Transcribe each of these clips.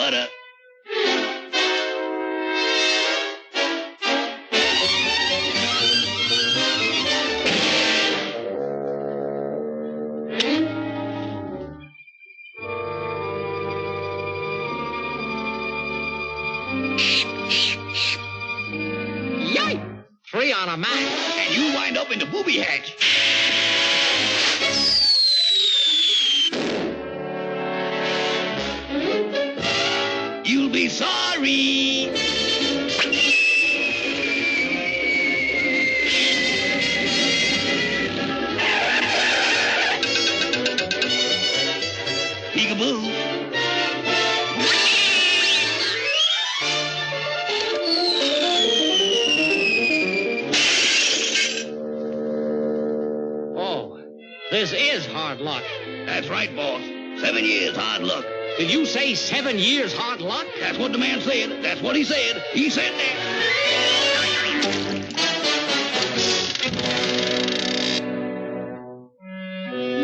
butter. Yipe! 3 on a Mac. And you wind up in the booby hatch. You'll be sorry. Peekaboo. This is hard luck. That's right, boss. 7 years hard luck. Did you say 7 years hard luck? That's what the man said. That's what he said. He said that.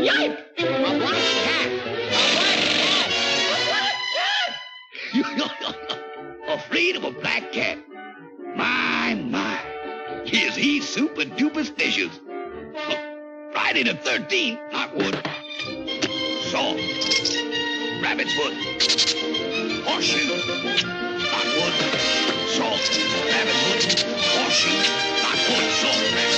Yipe! A black cat! A black cat! A black cat! Afraid of a black cat? My. Is he super duperstitious? Look, Friday the 13th, knockwood. Saw. Rabbit's foot. Horseshoe. Knockwood. Saw. Rabbit's foot. Horseshoe. Knockwood. Saw. Rabbit's